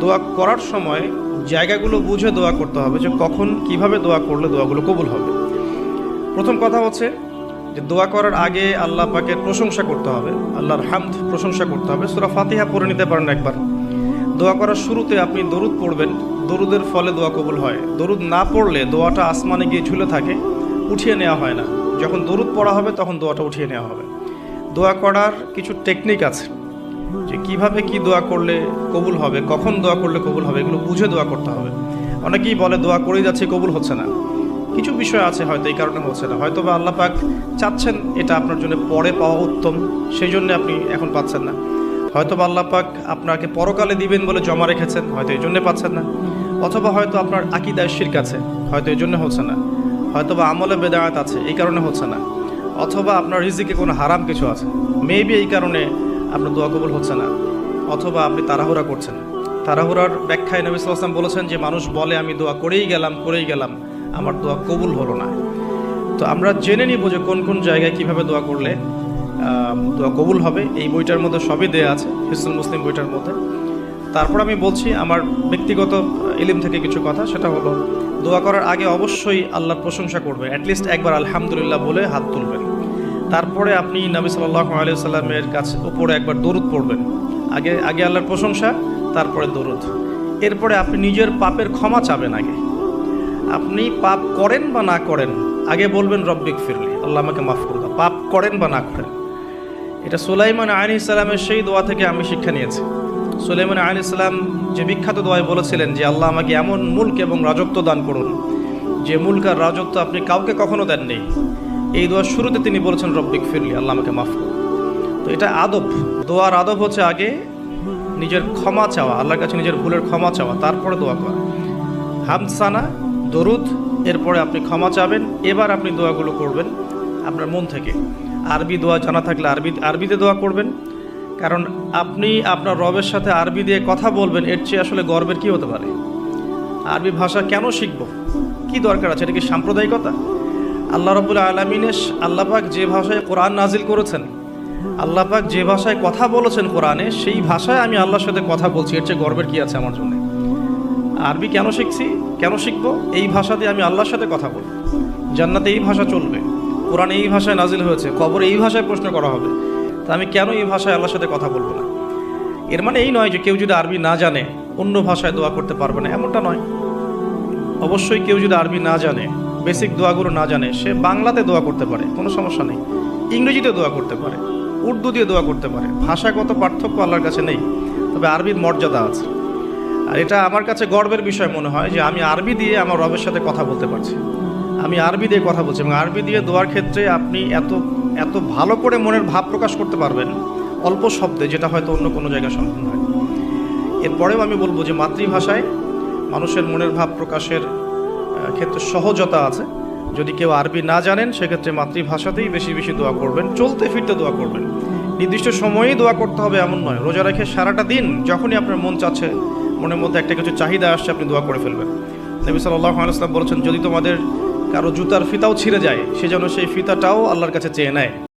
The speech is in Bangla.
দোয়া করার সময় জায়গাগুলো বুঝে দোয়া করতে হবে, যে কখন কিভাবে দোয়া করলে দোয়াগুলো কবুল হবে। প্রথম কথা হচ্ছে যে দোয়া করার আগে আল্লাহ পাকের প্রশংসা করতে হবে, আল্লাহর হামদ প্রশংসা করতে হবে। সূরা ফাতিহা পড়ে নিতে পারেন একবার। দোয়া করার শুরুতে আপনি দরুদ পড়বেন, দরুদের ফলে দোয়া কবুল হয়। দরুদ না পড়লে দোয়াটা আসমানে গিয়ে ঝুলে থাকে, উঠিয়ে নেওয়া হয় না। যখন দরুদ পড়া হবে তখন দোয়াটা উঠিয়ে নেওয়া হবে। দোয়া করার কিছু টেকনিক আছে, যে কিভাবে কি দোয়া করলে কবুল হবে, কখন দোয়া করলে কবুল হবে, এগুলো বুঝে দোয়া করতে হবে। অনেকেই বলে দোয়া করেই যাচ্ছে, কবুল হচ্ছে না। কিছু বিষয় আছে হয়তো এই কারণে হচ্ছে না, হয়তো বা আল্লাহ পাক চাচ্ছেন এটা আপনার জন্য পরে পাওয়া উত্তম, সেই জন্য আপনি এখন পাচ্ছেন না। হয়তো বা আল্লাহ পাক আপনাকে পরকালে দিবেন বলে জমা রেখেছেন, হয়তো এই জন্যে পাচ্ছেন না। অথবা হয়তো আপনার আকীদায় শিরক আছে, হয়তো এই জন্য হচ্ছে না। হয়তো বা আমলে বেদায়াত আছে, এই কারণে হচ্ছে না। অথবা আপনার রিজিকে কোনো হারাম কিছু আছে, মেবি এই কারণে আপনার দোয়া কবুল হচ্ছে না। অথবা আপনি তাড়াহুড়া করছেন। তাড়াহুড়ার ব্যাখ্যায় নবী সাল্লাল্লাহু আলাইহি ওয়াসাল্লাম বলেছেন যে মানুষ বলে আমি দোয়া করেই গেলাম, আমার দোয়া কবুল হলো না। তো আমরা জেনে নিব যে কোন কোন জায়গায় কিভাবে দোয়া করলে দোয়া কবুল হবে। এই বইটার মধ্যে সবই দেয়া আছে, হিসনুল মুসলিম বইটার মধ্যে। তারপর আমি বলছি আমার ব্যক্তিগত ইলম থেকে কিছু কথা, সেটা হলো দোয়া করার আগে অবশ্যই আল্লাহর প্রশংসা করবে, অ্যাটলিস্ট একবার আলহামদুলিল্লাহ বলে হাত তুলবেন। তারপরে আপনি নবী সাল্লাল্লাহু আলাইহি ওয়াসাল্লামের কাছে উপরে একবার দরুদ পড়বেন। আগে আল্লাহর প্রশংসা, তারপরে দরুদ। এরপরে আপনি নিজের পাপের ক্ষমা চাবেন। আগে আপনি পাপ করেন বা না করেন, আগে বলবেন রব্বিক ফিরলি, আল্লাহ আমাকে মাফ করে দাও, পাপ করেন বা না করেন। এটা সুলাইমান আলাইহিস সালামের সেই দোয়া থেকে আমি শিক্ষা নিয়েছি। সুলাইমান আলাইহিস সালাম যে বিখ্যাত দোয়ায় বলেছিলেন যে আল্লাহ আমাকে এমন মুলক এবং রাজত্ব দান করুন যে মুলক আর রাজত্ব আপনি কাউকে কখনো দেননি। এই দোয়ার শুরুতে তিনি বলেছেন রব্বিক ফিরলি, আল্লাহ আমাকে মাফ করুন। তো এটা আদব, দোয়ার আদব হচ্ছে আগে নিজের ক্ষমা চাওয়া, আল্লাহর কাছে নিজের ভুলের ক্ষমা চাওয়া, তারপরে দোয়া করা। হামদ সানা, দরুদ, এরপরে আপনি ক্ষমা চাবেন। এবার আপনি দোয়াগুলো করবেন আপনার মন থেকে। আরবি দোয়া জানা থাকলে আরবিতে দোয়া করবেন, কারণ আপনি আপনার রবের সাথে আরবি দিয়ে কথা বলবেন, এর চেয়ে আসলে গর্বের কি হতে পারে? আরবি ভাষা কেন শিখব, কি দরকার আছে? এটা কি সাম্প্রদায়িকতা? আল্লাহ রাব্বুল আলামিনের আল্লাহ পাক যে ভাষায় কোরআন নাজিল করেছেন, আল্লাহ পাক যে ভাষায় কথা বলেছেন কোরআনে, সেই ভাষায় আমি আল্লাহর সাথে কথা বলছি, এর চেয়ে গর্বের কি আছে আমার জন্য? আরবি কেন শিখছি, কেন শিখবো? এই ভাষা দিয়ে আমি আল্লাহর সাথে কথা বলবো। জান্নাতে এই ভাষা চলবে, কোরআনে এই ভাষায় নাজিল হয়েছে, কবরে এই ভাষায় প্রশ্ন করা হবে, তা আমি কেন এই ভাষায় আল্লাহর সাথে কথা বলবো না? এর মানে এই নয় যে কেউ যদি আরবি না জানে অন্য ভাষায় দোয়া করতে পারবে না, এমনটা নয়। অবশ্যই কেউ যদি আরবি না জানে, বেসিক দোয়াগুলো না জানে, সে বাংলাতে দোয়া করতে পারে, কোনো সমস্যা নেই। ইংরেজিতে দোয়া করতে পারে, উর্দু দিয়ে দোয়া করতে পারে। ভাষাগত পার্থক্য আল্লাহর কাছে নেই, তবে আরবির মর্যাদা আছে। আর এটা আমার কাছে গর্বের বিষয় মনে হয় যে আমি আরবি দিয়ে আমার রবের সাথে কথা বলতে পারছি, আমি আরবি দিয়ে কথা বলছি। এবং আরবি দিয়ে দোয়ার ক্ষেত্রে আপনি এত ভালো করে মনের ভাব প্রকাশ করতে পারবেন অল্প শব্দে, যেটা হয়তো অন্য কোনো জায়গায় সম্ভব নয়। এরপরেও আমি বলবো যে মাতৃভাষায় মানুষের মনের ভাব প্রকাশের ক্ষেত্রে সহজতা আছে। যদি কেউ আরবি না জানেন, সেক্ষেত্রে মাতৃভাষাতেই বেশি বেশি দোয়া করবেন, চলতে ফিরতে দোয়া করবেন। নির্দিষ্ট সময়েই দোয়া করতে হবে এমন নয়। রোজা রেখে সারাটা দিন যখনই আপনার মন চাচ্ছে, মনের মধ্যে একটা কিছু চাহিদা আসছে, আপনি দোয়া করে ফেলবেন। নবী সাল্লাল্লাহু আলাইহি ওয়াসাল্লাম বলেছেন, যদি তোমাদের কারো জুতার ফিতাও ছিঁড়ে যায়, সে যেন সেই ফিতাটাও আল্লাহর কাছে চেয়ে নেয়।